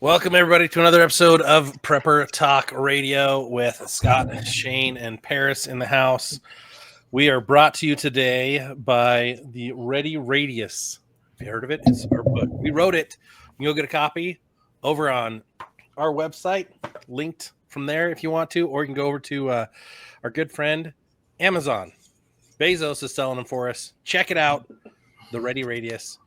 Welcome, everybody, to another episode of Prepper Talk Radio with Scott, Shane, and Paris in the house. We are brought to you today by the Ready Radius. Have you heard of it? It's our book. We wrote it. You can go get a copy over on our website, linked from there if you want to, or you can go over to our good friend Amazon. Bezos is selling them for us. Check it out, the Ready Radius.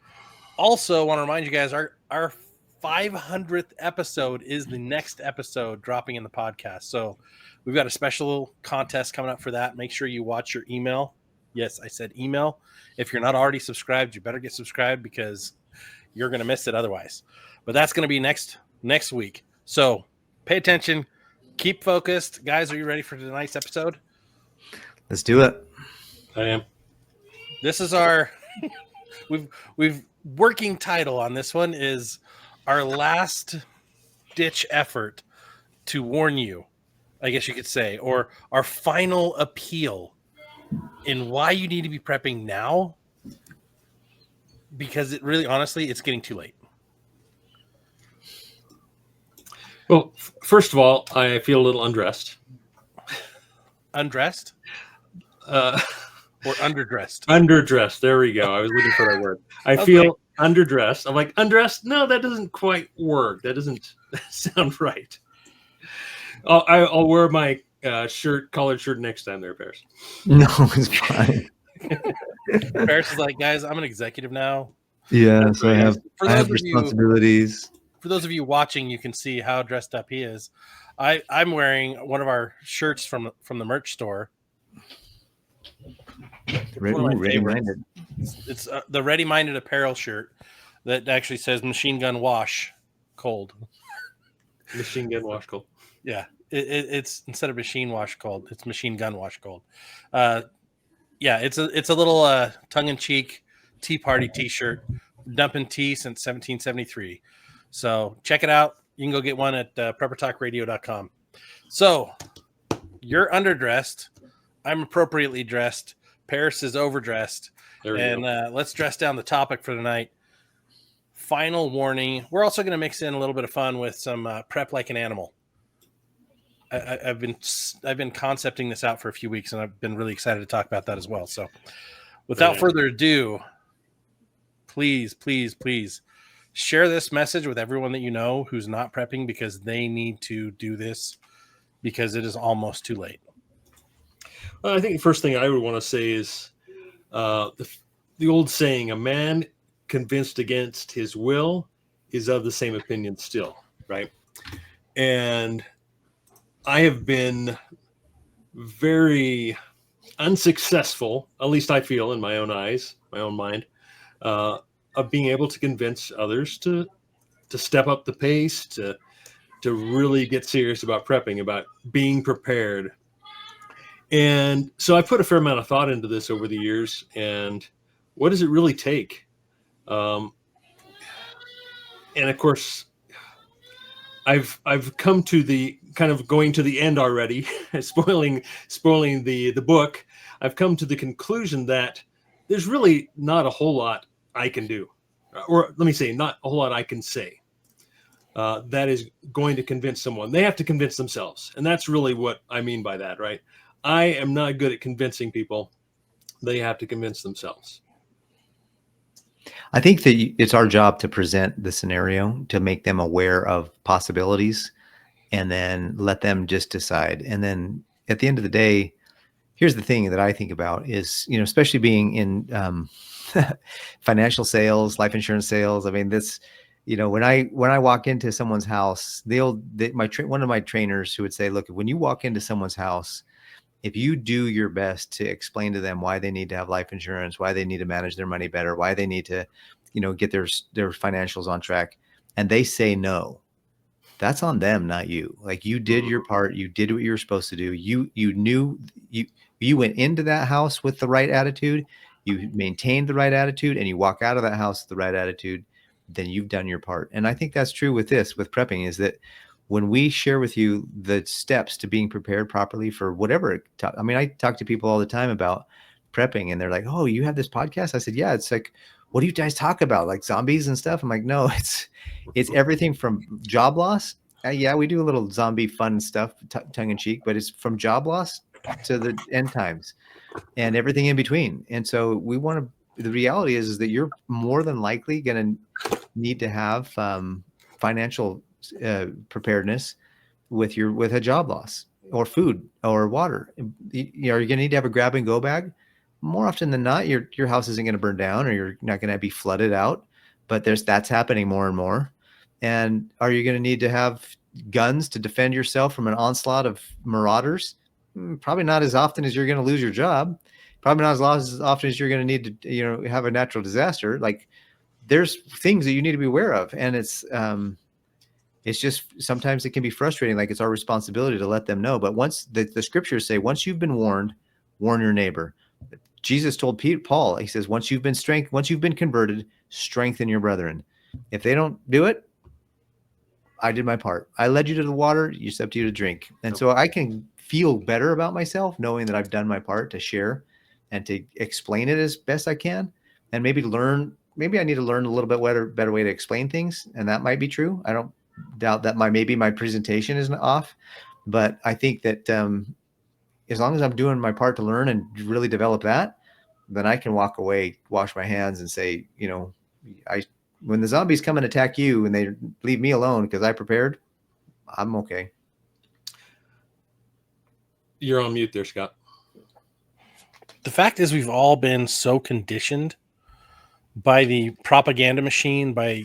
Also, want to remind you guys, our 500th episode is the next episode dropping in the podcast. So we've got a special contest coming up for that. Make sure you watch your email. Yes, I said email. If you're not already subscribed, you better get subscribed because you're going to miss it otherwise. But that's going to be next week. So pay attention. Keep focused. Guys, are you ready for tonight's episode? Let's do it. I am. This is our we've working title on this one is our last ditch effort to warn you, I guess you could say, or our final appeal in why you need to be prepping now, because it really, honestly, it's getting too late. Well, first of all, I feel a little undressed. Undressed? Or underdressed? Underdressed. There we go. I was looking for that word. I feel underdressed. I'm like, undressed? No, that doesn't quite work. That doesn't sound right. I'll wear my collared shirt next time there, Paris. No, it's fine. Paris is like, guys, I'm an executive now. Yeah, so I have responsibilities. For those of you watching, you can see how dressed up he is. I'm wearing one of our shirts from the merch store. Ready-minded. It's the Ready-Minded apparel shirt that actually says "Machine Gun Wash Cold." Machine Gun Wash Cold. Yeah, it's instead of Machine Wash Cold, it's Machine Gun Wash Cold. Yeah, it's a little tongue-in-cheek Tea Party T-shirt, dumping tea since 1773. So check it out. You can go get one at preppertalkradio.com. So you're underdressed. I'm appropriately dressed. Paris is overdressed. And let's dress down the topic for tonight. Final warning. We're also going to mix in a little bit of fun with some prep like an animal. I've been concepting this out for a few weeks, and I've been really excited to talk about that as well. So without further ado, please share this message with everyone that you know who's not prepping, because they need to do this because it is almost too late. Well, I think the first thing I would want to say is the old saying, a man convinced against his will is of the same opinion still, right? And I have been very unsuccessful, at least I feel in my own eyes, my own mind, of being able to convince others to step up the pace, to really get serious about prepping, about being prepared. And so I put a fair amount of thought into this over the years. And what does it really take? And of course, I've come to the kind of going to the end already, spoiling the book. I've come to the conclusion that there's really not a whole lot I can do, or let me say, not a whole lot I can say that is going to convince someone. They have to convince themselves. And that's really what I mean by that, right? I am not good at convincing people. They have to convince themselves. I think that it's our job to present the scenario, to make them aware of possibilities, and then let them just decide. And then at the end of the day, here's the thing that I think about is, especially being in financial sales, life insurance sales. I mean, this, when I walk into someone's house, one of my trainers who would say, look, when you walk into someone's house, if you do your best to explain to them why they need to have life insurance, why they need to manage their money better, why they need to, get their financials on track, and they say no, that's on them, not you. Like, you did your part. You did what you were supposed to do. You knew you went into that house with the right attitude. You maintained the right attitude, and you walk out of that house with the right attitude. Then you've done your part. And I think that's true with prepping, is that when we share with you the steps to being prepared properly for whatever, I talk to people all the time about prepping, and they're like, oh, you have this podcast? I said, yeah. It's like, what do you guys talk about? Like zombies and stuff? I'm like, no, it's everything from job loss. Yeah, we do a little zombie fun stuff, tongue in cheek, but it's from job loss to the end times and everything in between. And so we want to, the reality is that you're more than likely going to need to have financial preparedness with a job loss or food or water. You're going to need to have a grab and go bag. More often than not, your house isn't going to burn down or you're not going to be flooded out, but that's happening more and more. And are you going to need to have guns to defend yourself from an onslaught of marauders? Probably not as often as you're going to lose your job. Probably not as often as you're going to need to, have a natural disaster. Like there's things that you need to be aware of. And it's just sometimes it can be frustrating. Like it's our responsibility to let them know. But once the scriptures say, once you've been warned, warn your neighbor. Jesus told Paul, he says, once you've been converted, strengthen your brethren. If they don't do it, I did my part. I led you to the water. It's up to you to drink. And so I can feel better about myself knowing that I've done my part to share and to explain it as best I can. And maybe I need to learn a little bit better way to explain things. And that might be true. I don't doubt that maybe my presentation isn't off, but I think that as long as I'm doing my part to learn and really develop that, then I can walk away, wash my hands and say, when the zombies come and attack you and they leave me alone because I prepared, I'm okay. You're on mute there, Scott. The fact is we've all been so conditioned by the propaganda machine, by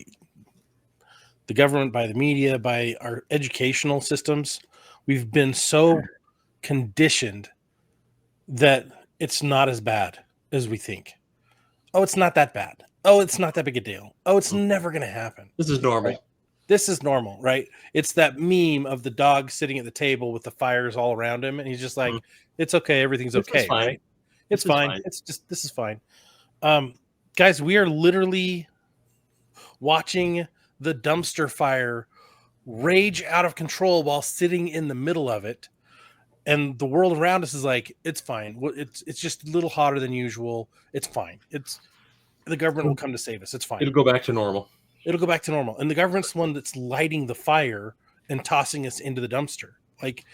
the government, by the media, by our educational systems. We've been so conditioned that it's not as bad as we think. Oh, it's not that bad. Oh, it's not that big a deal. Oh, it's never going to happen. This is normal. Right? This is normal, right? It's that meme of the dog sitting at the table with the fires all around him. And he's just like, it's okay. Everything's okay, right? It's fine. It's just, this is fine. Guys, we are literally watching the dumpster fire rage out of control while sitting in the middle of it. And the world around us is like, it's fine. It's just a little hotter than usual. It's fine. The government will come to save us. It's fine. It'll go back to normal. And the government's the one that's lighting the fire and tossing us into the dumpster. Like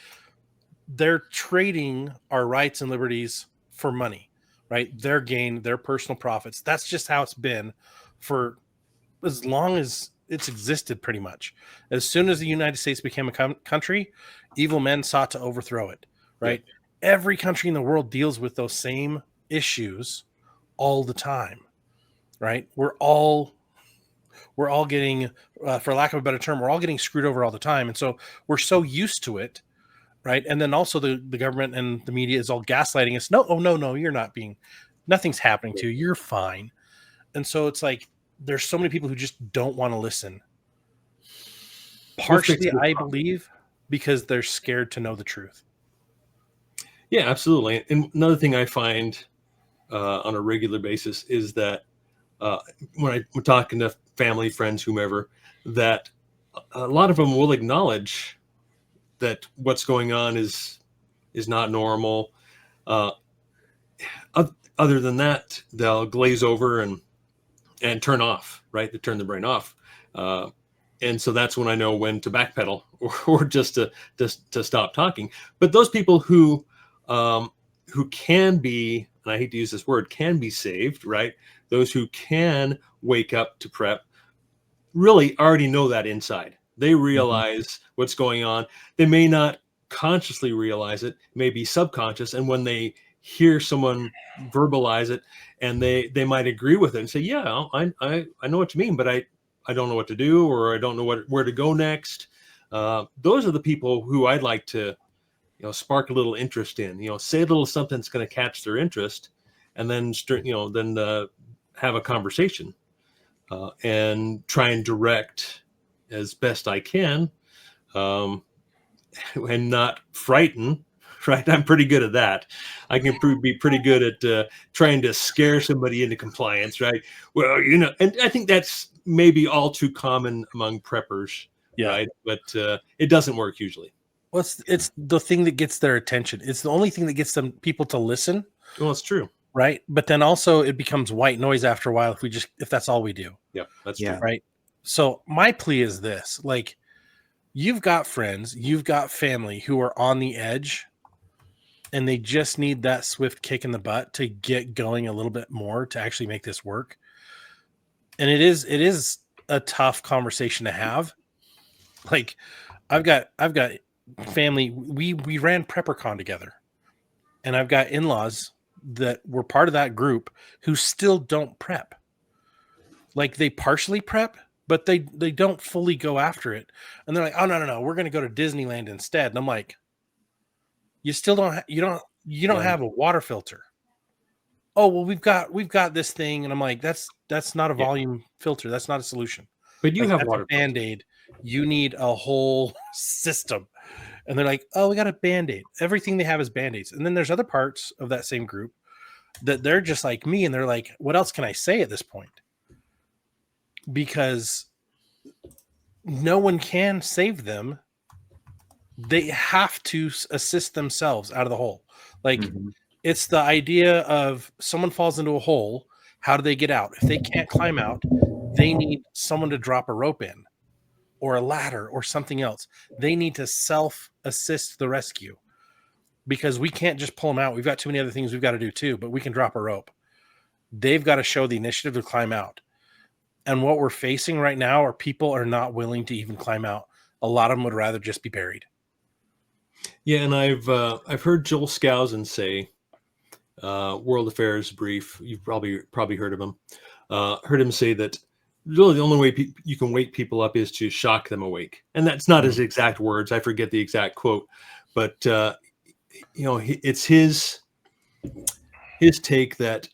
they're trading our rights and liberties for money, right? Their gain, their personal profits. That's just how it's been for as long as it's existed, pretty much. As soon as the United States became a country, evil men sought to overthrow it, right? Yeah. Every country in the world deals with those same issues all the time, right? We're all getting, for lack of a better term, we're all getting screwed over all the time. And so we're so used to it, right? And then also the government and the media is all gaslighting us. No, you're not nothing's happening to you. You're fine. And so it's like, there's so many people who just don't want to listen. Partially, I believe, because they're scared to know the truth. Yeah, absolutely. And another thing I find on a regular basis is that when we're talking to family, friends, whomever, that a lot of them will acknowledge that what's going on is not normal. Other than that, they'll glaze over and turn off, right? They turn the brain off. And so that's when I know when to backpedal or just to stop talking. But those people who can be, and I hate to use this word, can be saved, right? Those who can wake up to prep really already know that inside. They realize what's going on. They may not consciously realize it, may be subconscious. And when they hear someone verbalize it, and they might agree with it and say, yeah, I know what you mean, but I don't know what to do, or I don't know where to go next. Those are the people who I'd like to, spark a little interest in, say a little something that's going to catch their interest, and then, have a conversation and try and direct as best I can and not frighten. Right, I'm pretty good at that. I can be pretty good at trying to scare somebody into compliance, right? Well, and I think that's maybe all too common among preppers, right? But it doesn't work usually. Well, it's the thing that gets their attention. It's the only thing that gets people to listen. Well, it's true. right? But then also it becomes white noise after a while if that's all we do. Yeah, that's Yeah. true. Right. So my plea is this: like, you've got friends, you've got family who are on the edge, and they just need that swift kick in the butt to get going a little bit more to actually make this work. And it is a tough conversation to have. Like, I've got family. We ran PrepperCon together, and I've got in-laws that were part of that group who still don't prep. Like, they partially prep, but they don't fully go after it. And they're like, "Oh, no, we're going to go to Disneyland instead." And I'm like, "You still don't you don't Yeah. have a water filter." "Oh, well, we've got this thing." And I'm like, "That's not a Yeah. volume filter. That's not a solution. But you Like, have that's a water filters. Band-Aid. You need a whole system." And they're like, "Oh, we got a Band-Aid." Everything they have is Band-Aids. And then there's other parts of that same group that they're just like me, and they're like, "What else can I say at this point?" Because no one can save them. They have to assist themselves out of the hole. Like, Mhm. it's the idea of someone falls into a hole. How do they get out? If they can't climb out, they need someone to drop a rope in, or a ladder, or something else. They need to self-assist the rescue, because we can't just pull them out. We've got too many other things we've got to do too, but we can drop a rope. They've got to show the initiative to climb out. And what we're facing right now are people are not willing to even climb out. A lot of them would rather just be buried. Yeah, and I've heard Joel Skousen say, World Affairs Brief. You've probably heard of him. Heard him say that really the only way you can wake people up is to shock them awake, and that's not his exact words. I forget the exact quote, but it's his take that,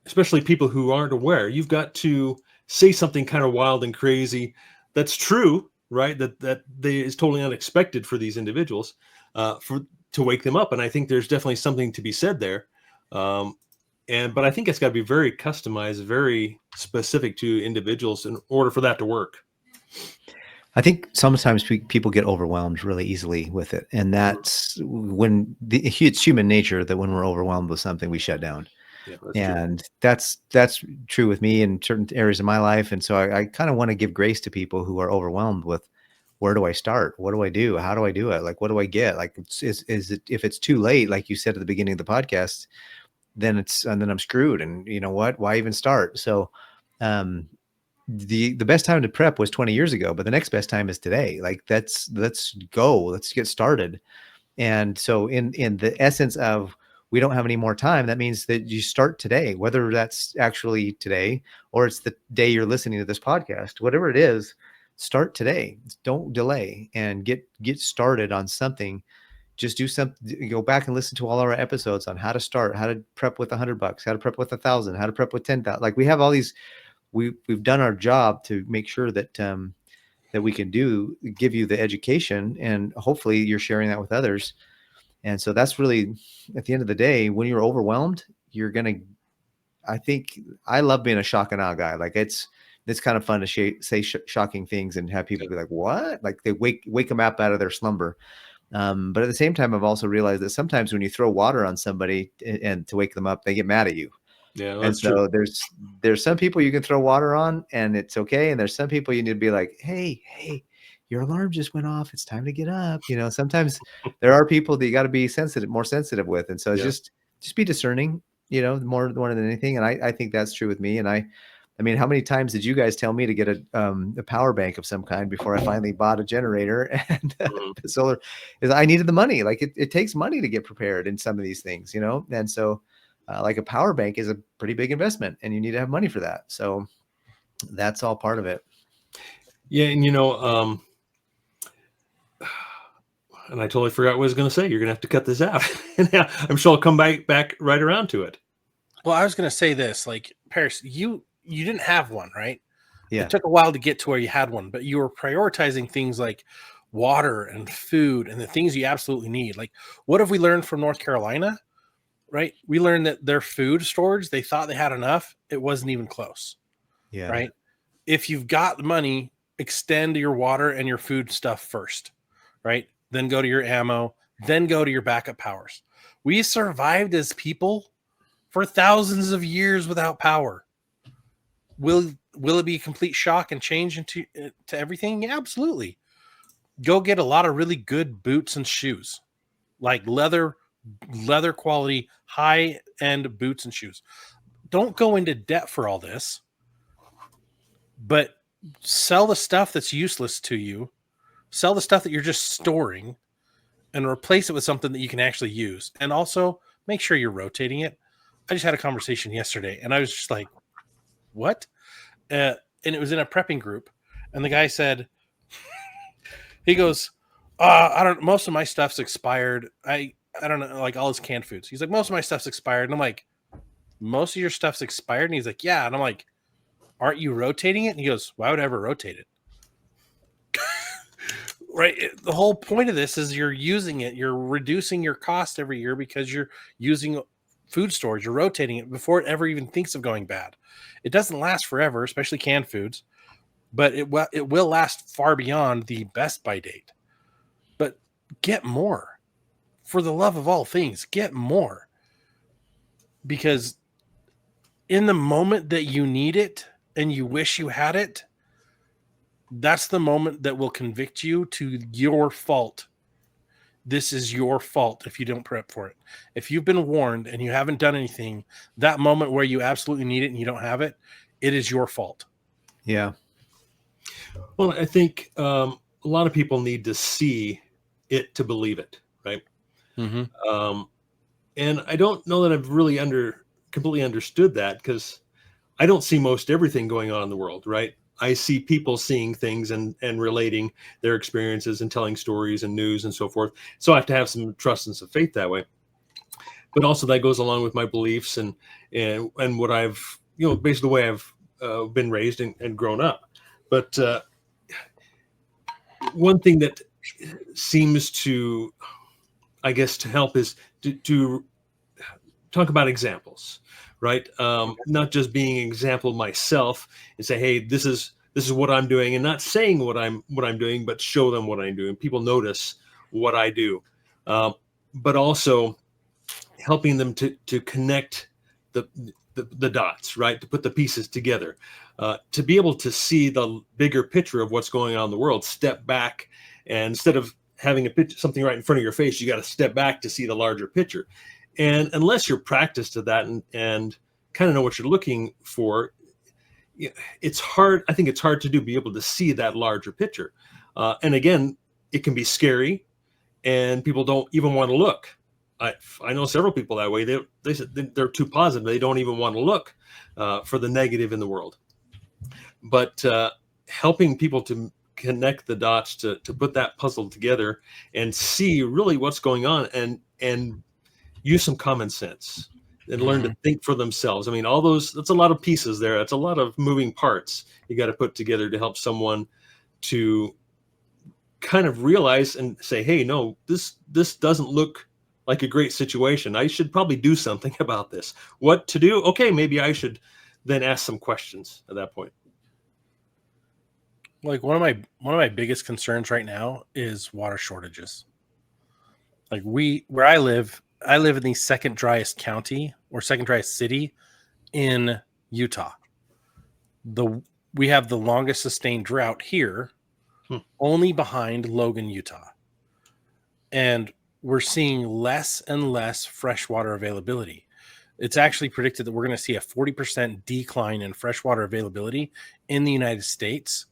especially people who aren't aware, you've got to say something kind of wild and crazy that's true, right? That is totally unexpected for these individuals, to wake them up. And I think there's definitely something to be said there. But I think it's got to be very customized, very specific to individuals in order for that to work. I think sometimes people get overwhelmed really easily with it. And that's when it's human nature that when we're overwhelmed with something, we shut down. Yeah, that's true. And that's true with me in certain areas of my life. And so I kind of want to give grace to people who are overwhelmed with, where do I start? What do I do? How do I do it? Like, what do I get? Like, is it, if it's too late, like you said at the beginning of the podcast, then I'm screwed. And you know what? Why even start? So, the best time to prep was 20 years ago, but the next best time is today. Like, let's go, let's get started. And so in the essence of, we don't have any more time, that means that you start today, whether that's actually today or it's the day you're listening to this podcast, whatever it is, start today. Don't delay, and get started on something. Just do something. Go back and listen to all our episodes on how to start, how to prep with $100, how to prep with 1,000, how to prep with 10,000. Like, we have all these, we've done our job to make sure that, that we can give you the education, and hopefully you're sharing that with others. And so that's really, at the end of the day, when you're overwhelmed, I think I love being a shock and awe guy. Like, it's kind of fun to say shocking things and have people be like, what? Like, they wake them up out of their slumber. But at the same time, I've also realized that sometimes when you throw water on somebody and to wake them up, they get mad at you. Yeah, And that's so true. there's some people you can throw water on and it's okay. And there's some people you need to be like, hey, your alarm just went off. It's time to get up. Sometimes there are people that you got to be more sensitive with. And so it's Yeah. just be discerning, more than anything. And I think that's true with me. And I mean, how many times did you guys tell me to get a power bank of some kind before I finally bought a generator and the solar? Is I needed the money. Like, it takes money to get prepared in some of these things, And so, like, a power bank is a pretty big investment, and you need to have money for that. So that's all part of it. Yeah, and and I totally forgot what I was going to say. You're going to have to cut this out. And yeah, I'm sure I'll come back right around to it. Well, I was going to say this, like, Paris, you didn't have one, right? Yeah. It took a while to get to where you had one, but you were prioritizing things like water and food and the things you absolutely need. Like, what have we learned from North Carolina? Right? We learned that their food storage, they thought they had enough. It wasn't even close. Yeah. Right? If you've got the money, extend your water and your food stuff first, right? Then go to your ammo, then go to your backup powers. We survived as people for thousands of years without power. Will it be a complete shock and change into to everything? Yeah, absolutely. Go get a lot of really good boots and shoes, like leather quality, high end boots and shoes. Don't go into debt for all this, but sell the stuff that's useless to you. Sell the stuff that you're just storing and replace it with something that you can actually use. And also make sure you're rotating it. I just had a conversation yesterday and I was just like, what? And it was in a prepping group. And the guy said, he goes, most of my stuff's expired. I don't know, like all his canned foods. He's like, most of my stuff's expired. And I'm like, most of your stuff's expired? And he's like, yeah. And I'm like, aren't you rotating it? And he goes, why would I ever rotate it? Right. The whole point of this is you're using it. You're reducing your cost every year because you're using food storage. You're rotating it before it ever even thinks of going bad. It doesn't last forever, especially canned foods, but it will last far beyond the best by date. But get more. For the love of all things, get more. Because in the moment that you need it and you wish you had it, that's the moment that will convict you to your fault. This is your fault if you don't prep for it. If you've been warned and you haven't done anything, that moment where you absolutely need it and you don't have it, it is your fault. Yeah. Well, I think a lot of people need to see it to believe it, right? Mm-hmm. And I don't know that I've really completely understood that, because I don't see most everything going on in the world, right? I see people seeing things and relating their experiences and telling stories and news and so forth. So I have to have some trust and some faith that way. But also that goes along with my beliefs and what I've, basically the way I've been raised and grown up. But one thing that seems to, I guess, to help is to talk about examples, right? Not just being an example of myself and say, hey, this is what I'm doing, and not saying what I'm doing, but show them what I'm doing. People notice what I do, but also helping them to connect the dots, right? To put the pieces together, to be able to see the bigger picture of what's going on in the world. Step back, and instead of having something right in front of your face, you got to step back to see the larger picture. And unless you're practiced to that and kind of know what you're looking for, it's hard. I think it's hard to be able to see that larger picture. And again, it can be scary, and people don't even want to look. I know several people that way. They said they're too positive. They don't even want to look for the negative in the world. But helping people to connect the dots, to put that puzzle together and see really what's going on, and use some common sense and learn to think for themselves. I mean, that's a lot of pieces there. That's a lot of moving parts you got to put together to help someone to kind of realize and say, hey, no, this doesn't look like a great situation. I should probably do something about this. What to do? Okay, maybe I should then ask some questions at that point. Like one of my biggest concerns right now is water shortages. Like where I live in the second driest county or second driest city in Utah. We have the longest sustained drought here, only behind Logan, Utah. And we're seeing less and less freshwater availability. It's actually predicted that we're going to see a 40% decline in freshwater availability in the United States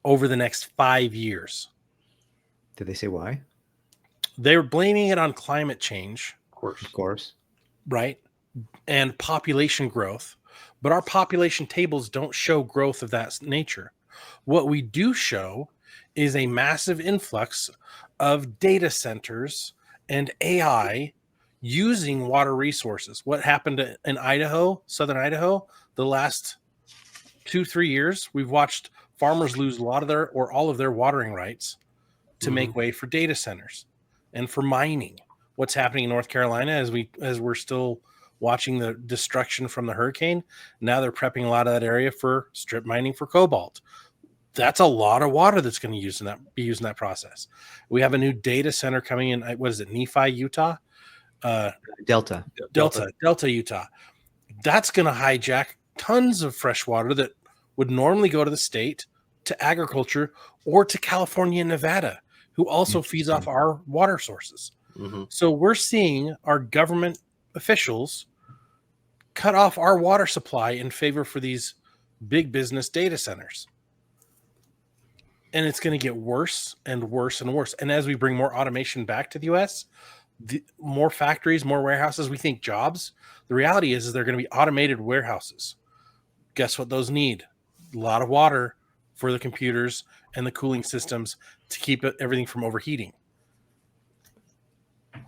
over the next 5 years. Did they say why? They're blaming it on climate change. Of course. Right? And population growth. But our population tables don't show growth of that nature. What we do show is a massive influx of data centers and AI using water resources. What happened in Idaho, southern Idaho, the last 2-3 years, we've watched farmers lose a lot of their or all of their watering rights to make way for data centers and for mining. What's happening in North Carolina as we're still watching the destruction from the hurricane. Now they're prepping a lot of that area for strip mining for cobalt. That's a lot of water that's going to be used in that process. We have a new data center coming in. What is it? Nephi, Utah. Delta. Delta, Utah. That's going to hijack tons of fresh water that would normally go to the state, to agriculture, or to California and Nevada, who also feeds off our water sources. Mm-hmm. So we're seeing our government officials cut off our water supply in favor for these big business data centers. And it's going to get worse and worse and worse. And as we bring more automation back to the U.S., more factories, more warehouses, we think jobs. The reality is they're going to be automated warehouses. Guess what those need? A lot of water for the computers and the cooling systems to keep everything from overheating.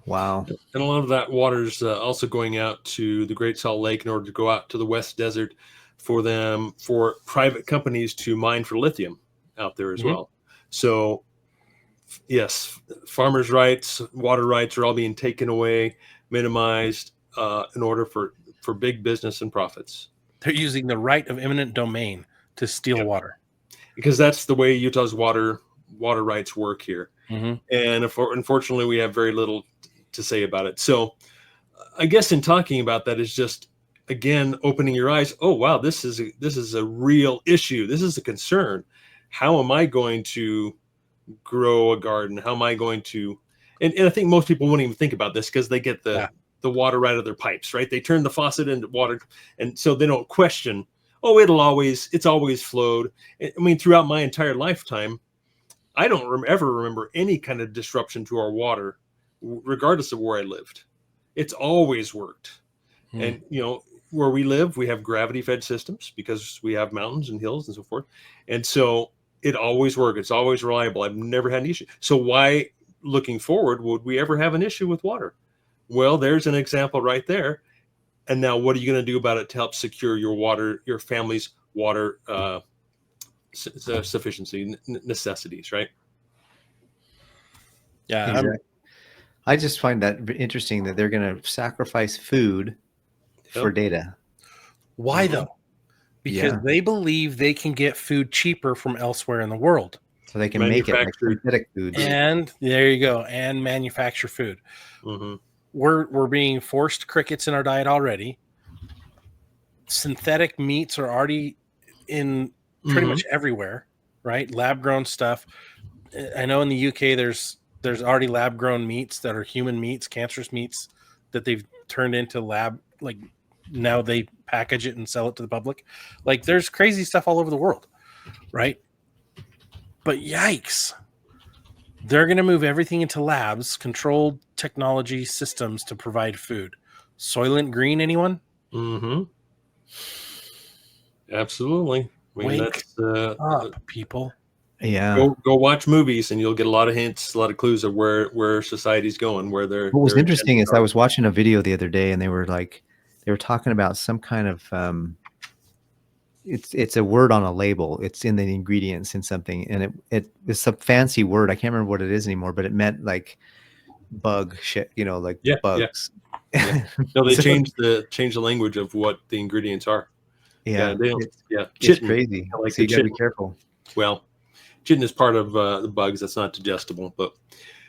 Wow. And a lot of that water is also going out to the Great Salt Lake in order to go out to the West Desert for private companies to mine for lithium out there as well. So, yes, farmers' rights, water rights are all being taken away, minimized in order for big business and profits. They're using the right of eminent domain to steal water. Because that's the way Utah's water rights work here. Mm-hmm. And unfortunately, we have very little to say about it. So I guess in talking about that is just, again, opening your eyes. Oh, wow, this is a real issue. This is a concern. How am I going to grow a garden? How am I going to, and I think most people wouldn't even think about this because they get the water right out of their pipes, right? They turn the faucet into water. And so they don't question, oh, it's always flowed. I mean, throughout my entire lifetime, I don't ever remember any kind of disruption to our water, regardless of where I lived. It's always worked. And, where we live, we have gravity fed systems because we have mountains and hills and so forth. And so it always worked. It's always reliable. I've never had an issue. So why, looking forward, would we ever have an issue with water? Well, there's an example right there. And now what are you going to do about it to help secure your family's water sufficiency necessities, right? Yeah. Exactly. I just find that interesting that they're going to sacrifice food for data. Why though? Because they believe they can get food cheaper from elsewhere in the world. So they can make it like synthetic foods. And there you go. And manufacture food. Mm-hmm. We're being forced crickets in our diet already. Synthetic meats are already in pretty much everywhere, right? Lab grown stuff. I know in the UK there's already lab grown meats that are human meats, cancerous meats that they've turned into lab, like now they package it and sell it to the public. Like there's crazy stuff all over the world, right? But yikes. They're going to move everything into labs, controlled technology systems to provide food. Soylent Green, anyone? Mm-hmm. Absolutely. I mean, Wake up, people. Yeah. Go watch movies and you'll get a lot of hints, a lot of clues of where society's going, where they're. What was interesting is I was watching a video the other day and they were talking about some kind of it's a word on a label. It's in the ingredients in something, and it's a fancy word. I can't remember what it is anymore, but it meant like bug shit, like bugs. Yeah. No, they changed the language of what the ingredients are. Yeah, it's crazy. Like so you gotta be careful. Well, chitin is part of the bugs. That's not digestible, but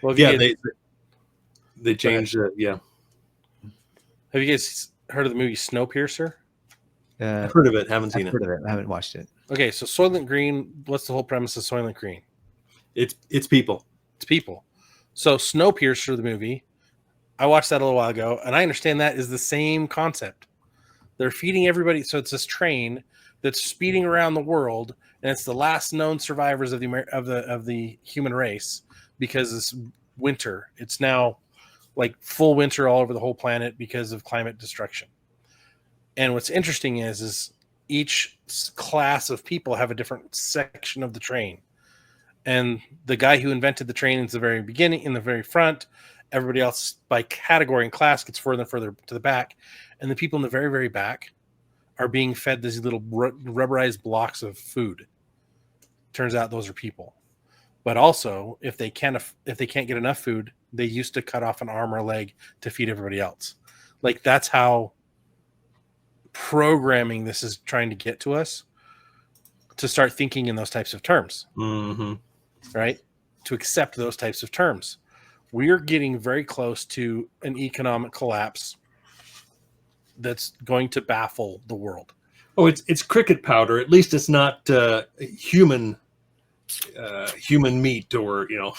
they changed it. Yeah. Have you guys heard of the movie Snowpiercer? I've heard of it. Haven't seen it. Heard of it. I haven't watched it. Okay, so Soylent Green. What's the whole premise of Soylent Green? It's people. It's people. So Snowpiercer, the movie, I watched that a little while ago, and I understand that is the same concept. They're feeding everybody. So it's this train that's speeding around the world, and it's the last known survivors of the human race because it's winter. It's now like full winter all over the whole planet because of climate destruction. And what's interesting is each class of people have a different section of the train. And the guy who invented the train is the very beginning, in the very front. Everybody else by category and class gets further and further to the back. And the people in the very, very back are being fed these little rubberized blocks of food. Turns out those are people. But also, if they can't get enough food, they used to cut off an arm or a leg to feed everybody else. Like that's how programming this is trying to get to us, to start thinking in those types of terms, right? To accept those types of terms. we're getting very close to an economic collapse that's going to baffle the world. Oh, it's cricket powder. At least it's not human meat, or And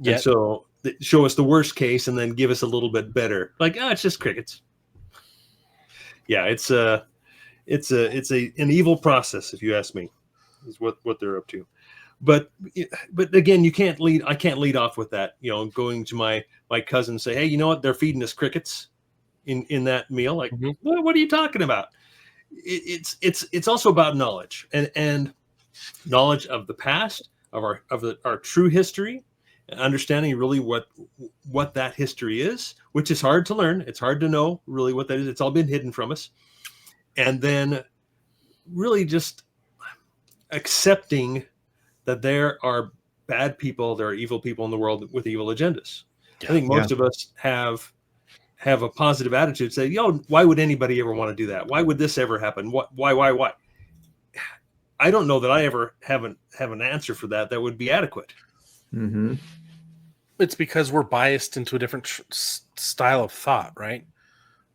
Yet, so show us the worst case and then give us a little bit better. Like, it's just crickets. Yeah, it's an evil process, if you ask me, is what they're up to. But again, I can't lead off with that. Going to my cousin and say, hey, you know what? They're feeding us crickets in that meal. Like, what are you talking about? It's also about knowledge and knowledge of the past, of our true history, and understanding really what that history is, which is hard to learn. It's hard to know really what that is. It's all been hidden from us. And then really just accepting that there are bad people, there are evil people in the world with evil agendas. I think most of us have a positive attitude, say, why would anybody ever want to do that? Why would this ever happen? Why? I don't know that I ever have an answer for that would be adequate. Mm-hmm. it's because we're biased into a different style of thought, right?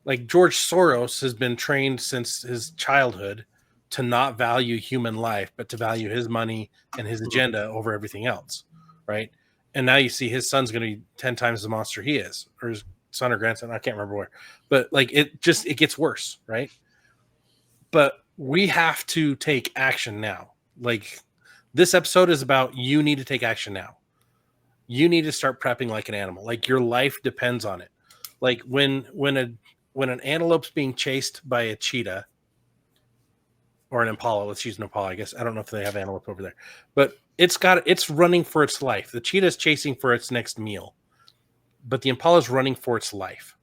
Like George Soros has been trained since his childhood to not value human life, but to value his money and his agenda over everything else, right? And now you see his son's going to be 10 times the monster he is, or his son or grandson, I can't remember where. But like it gets worse, right? But we have to take action now. Like this episode is about you need to take action now. You need to start prepping like an animal. Like your life depends on it. Like when an antelope's being chased by a cheetah or an impala, let's use an impala, I guess. I don't know if they have antelope over there, but it's running for its life. The cheetah is chasing for its next meal, but the impala is running for its life,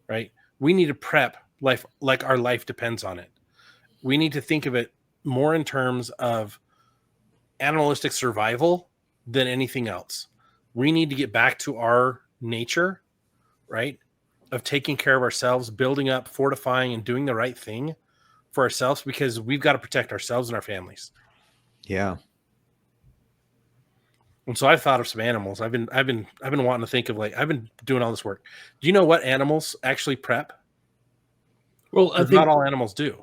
right? We need to prep life like our life depends on it. We need to think of it more in terms of animalistic survival than anything else. We need to get back to our nature, right? Of taking care of ourselves, building up, fortifying, and doing the right thing for ourselves, because we've got to protect ourselves and our families. Yeah. And so I've thought of some animals. I've been wanting to think of, like, I've been doing all this work. Do you know what animals actually prep? Well, I think not all animals do.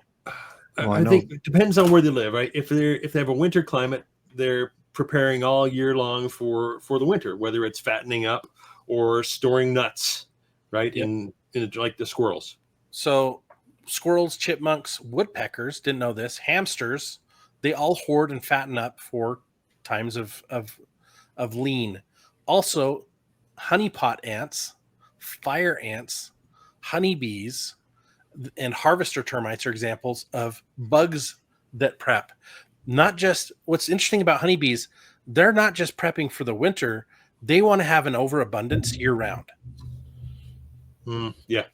I think it depends on where they live, right? If they have a winter climate, they're preparing all year long for the winter, whether it's fattening up or storing nuts, right? Yep. In like the squirrels. So squirrels, chipmunks, woodpeckers, didn't know this, hamsters, they all hoard and fatten up for times of lean. Also, honeypot ants, fire ants, honeybees, and harvester termites are examples of bugs that prep. Not just, what's interesting about honeybees, they're not just prepping for the winter, they want to have an overabundance year round. Yeah.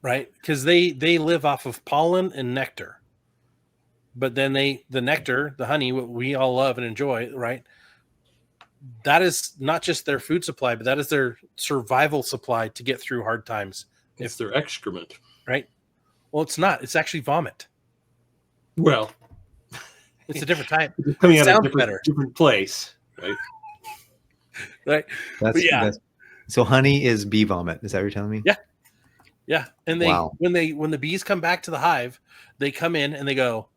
Right? Because they live off of pollen and nectar. But then the nectar, the honey, what we all love and enjoy, right? That is not just their food supply, but that is their survival supply to get through hard times. It's their excrement. Right? Well, it's not. It's actually vomit. Well, it's a different type. It's coming out of a different place, right? Right. That's so honey is bee vomit. Is that what you're telling me? Yeah. Yeah. And when the bees come back to the hive, they come in and they go,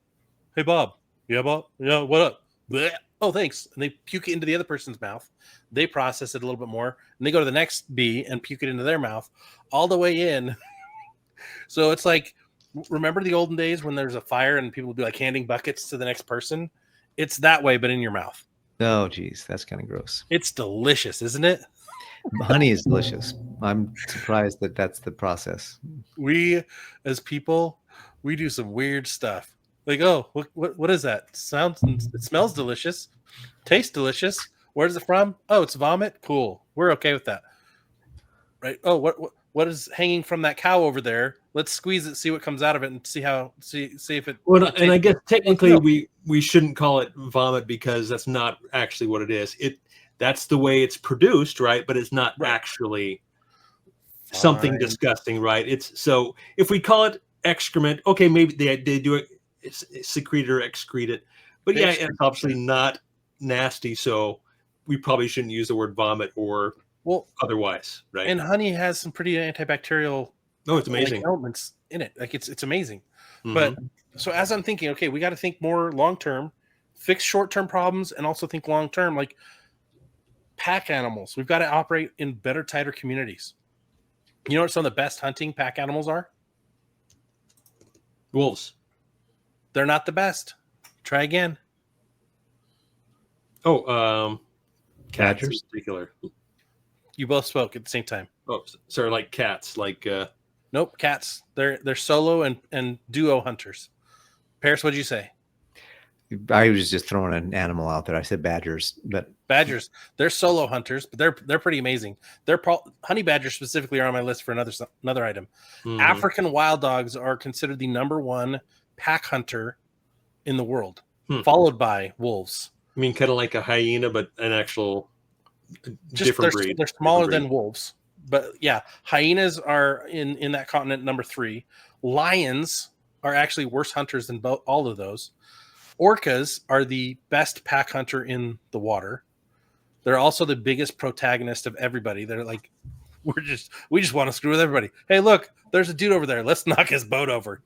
"Hey, Bob. Yeah, Bob. Yeah, what up? Blech. Oh, thanks." And they puke it into the other person's mouth. They process it a little bit more, and they go to the next bee and puke it into their mouth all the way in. So it's like, remember the olden days when there's a fire and people would be like handing buckets to the next person? It's that way, but in your mouth. Oh, geez. That's kind of gross. It's delicious, isn't it? Honey is delicious. I'm surprised that that's the process. We, as people, we do some weird stuff. Like, oh, what is that? It smells delicious. Tastes delicious. Where's it from? Oh, it's vomit. Cool. We're okay with that. Right? Oh, what is hanging from that cow over there? Let's squeeze it, see what comes out of it, and see if it. Well, and I guess technically we shouldn't call it vomit because that's not actually what it is. That's the way it's produced, right? But it's not actually something disgusting, right? It's so if we call it excrement, okay, maybe they do it, secrete or excrete it, but yeah, it's obviously not nasty. So we probably shouldn't use the word vomit or Well, otherwise, right? and honey has some pretty antibacterial It's amazing. elements in it. Like it's amazing. Mhm. But so as I'm thinking, okay, we got to think more long term, fix short term problems, and also think long term. Like pack animals, we've got to operate in better, tighter communities. You know what some of the best hunting pack animals are? Wolves. They're not the best. Try again. Cats Badgers? in particular. You both spoke at the same time. Oh, sorry, like cats, like Nope, cats. They're solo and duo hunters. Paris, what'd you say? I was just throwing an animal out there. I said badgers, but Badgers. They're solo hunters, but they're pretty amazing. Honey badgers specifically are on my list for another item. African wild dogs are considered the #1 pack hunter in the world, followed by wolves. I mean, kind of like a hyena, but an actual different breed. They're smaller than wolves, but yeah, hyenas are in that continent #3. Lions are actually worse hunters than all of those. Orcas are the best pack hunter in the water. They're also the biggest protagonist of everybody. They're like, we just want to screw with everybody. Hey, look, there's a dude over there. Let's knock his boat over.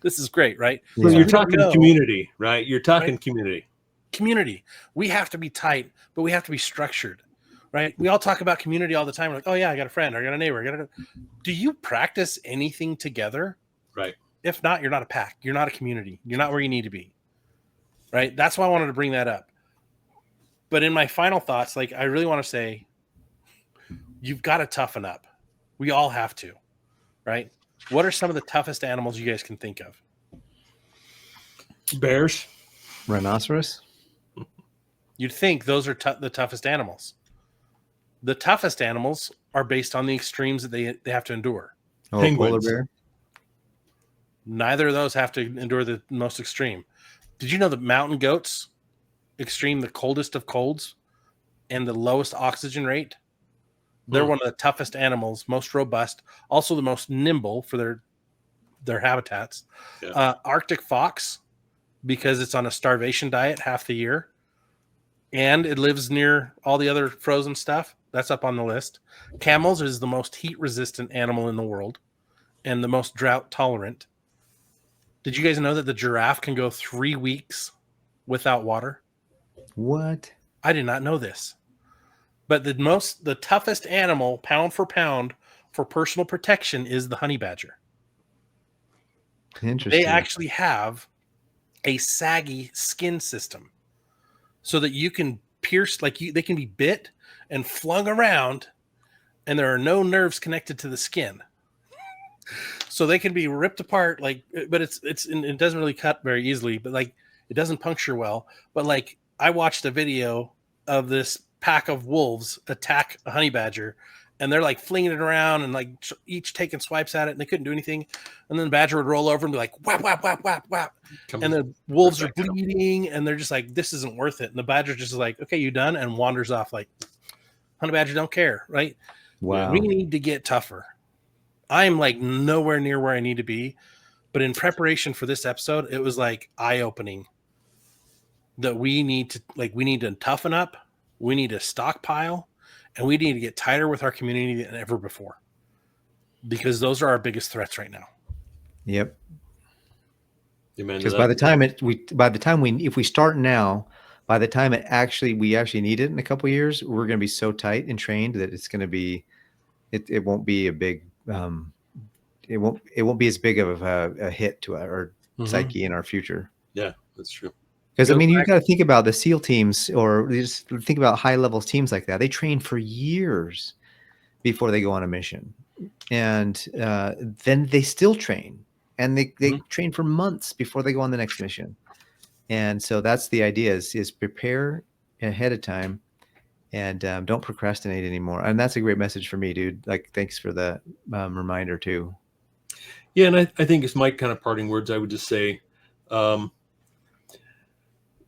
This is great, right? So you're talking community, right? You're talking community. Community. We have to be tight, but we have to be structured, right? We all talk about community all the time. We're like, oh yeah, I got a friend, I got a neighbor. Do you practice anything together? Right. If not, you're not a pack. You're not a community. You're not where you need to be. Right. That's why I wanted to bring that up. But in my final thoughts, like I really want to say, you've got to toughen up. We all have to. Right. What are some of the toughest animals you guys can think of? Bears. Rhinoceros. You'd think those are the toughest animals. The toughest animals are based on the extremes that they have to endure. Oh, Penguins. polar bear. Neither of those have to endure the most extreme. Did you know that mountain goats extreme the coldest of colds and the lowest oxygen rate? They're one of the toughest animals, most robust, also the most nimble for their habitats. Yeah. Arctic fox, because it's on a starvation diet half the year, and it lives near all the other frozen stuff. That's up on the list. Camels is the most heat-resistant animal in the world and the most drought-tolerant. Did you guys know that the giraffe can go 3 weeks without water? What? I did not know this. But the toughest animal, pound for pound, for personal protection is the honey badger. Interesting. They actually have a saggy skin system so that you can pierce, they can be bit and flung around, and there are no nerves connected to the skin. So they can be ripped apart, but it doesn't really cut very easily, but it doesn't puncture well. But I watched a video of this pack of wolves attack a honey badger, and they're flinging it around and each taking swipes at it, and they couldn't do anything. And then the badger would roll over and be like, whap, whap, whap, whap, whap. And the wolves are bleeding, and they're just like, this isn't worth it. And the badger just is like, okay, you done? And wanders off honey badger don't care, right? Wow. We need to get tougher. I'm nowhere near where I need to be, but in preparation for this episode, it was eye-opening that we need to toughen up, we need to stockpile, and we need to get tighter with our community than ever before, because those are our biggest threats right now. Yep. Because if we start now, by the time we actually need it in a couple of years, we're going to be so tight and trained that it's going to be, it won't be a big, it won't be as big of a hit to our psyche in our future. Yeah, that's true. Because you've got to think about the SEAL teams, or just think about high level teams like that. They train for years before they go on a mission, and then they still train, and they train for months before they go on the next mission. And so that's the idea: is prepare ahead of time, and don't procrastinate anymore. And that's a great message for me, dude. Thanks for the reminder too. Yeah, and I think it's my kind of parting words. I would just say,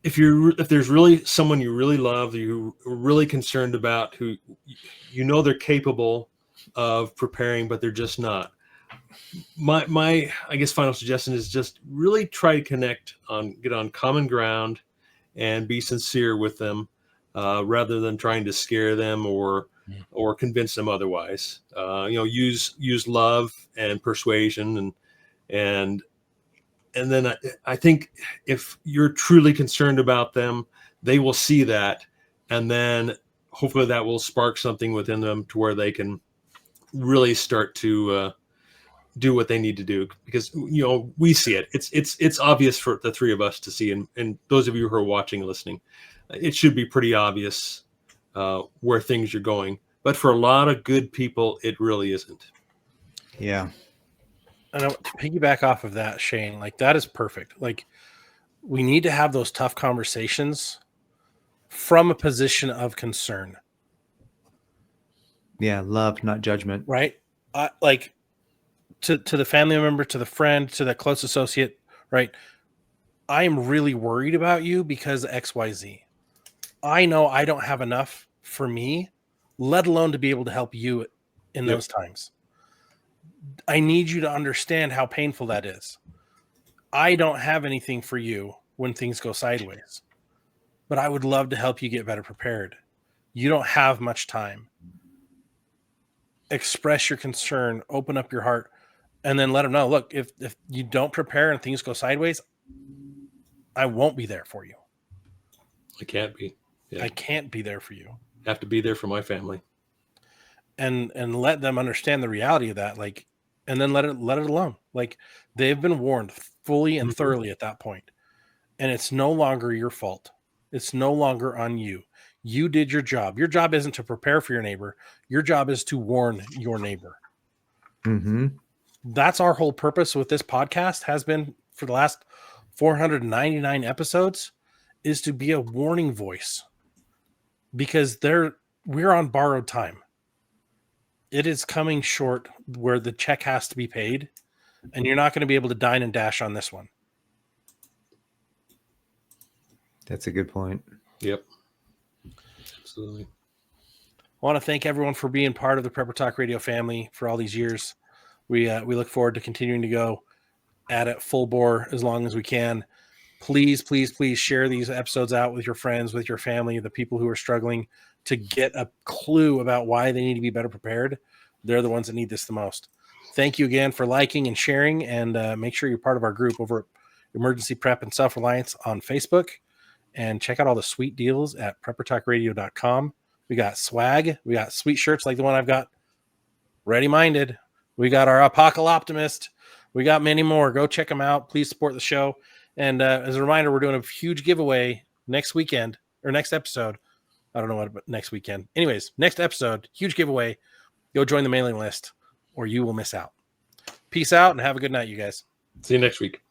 if there's really someone you really love, you're really concerned about, who they're capable of preparing, but they're just not. My I guess final suggestion is just really try to get on common ground and be sincere with them, rather than trying to scare them or or convince them otherwise. Use love and persuasion, and then I think if you're truly concerned about them, they will see that, and then hopefully that will spark something within them to where they can really start to do what they need to do, because we see it. It's obvious for the three of us to see, and those of you who are watching and listening, it should be pretty obvious where things are going. But for a lot of good people, it really isn't. Yeah. And to piggyback off of that, Shane, like that is perfect. Like we need to have those tough conversations from a position of concern. Yeah. Love, not judgment. Right? Like to the family member, to the friend, to the close associate, right? I am really worried about you because XYZ. I know I don't have enough for me, let alone to be able to help you in those times. I need you to understand how painful that is. I don't have anything for you when things go sideways, but I would love to help you get better prepared. You don't have much time. Express your concern, open up your heart, and then let them know, look, if you don't prepare and things go sideways, I won't be there for you. I can't be. Yeah. I can't be there for you. I have to be there for my family. And let them understand the reality of that, like, and then let it alone. Like they've been warned fully and thoroughly at that point. And it's no longer your fault. It's no longer on you. You did your job. Your job isn't to prepare for your neighbor. Your job is to warn your neighbor. Mm-hmm. That's our whole purpose with this podcast has been for the last 499 episodes, is to be a warning voice, because we're on borrowed time. It is coming short where the check has to be paid, and you're not going to be able to dine and dash on this one. That's a good point. Yep. Absolutely. I want to thank everyone for being part of the Prepper Talk Radio family for all these years. We look forward to continuing to go at it full bore as long as we can. Please, please, please share these episodes out with your friends, with your family, the people who are struggling to get a clue about why they need to be better prepared. They're the ones that need this the most. Thank you again for liking and sharing, and make sure you're part of our group over at Emergency Prep and Self-Reliance on Facebook, and check out all the sweet deals at preppertalkradio.com. We got swag. We got sweet shirts like the one I've got. Ready Minded. We got our Apocalyptimist. We got many more. Go check them out. Please support the show. And as a reminder, we're doing a huge giveaway next weekend or next episode. I don't know what, but next weekend. Anyways, next episode, huge giveaway. Go join the mailing list or you will miss out. Peace out and have a good night, you guys. See you next week.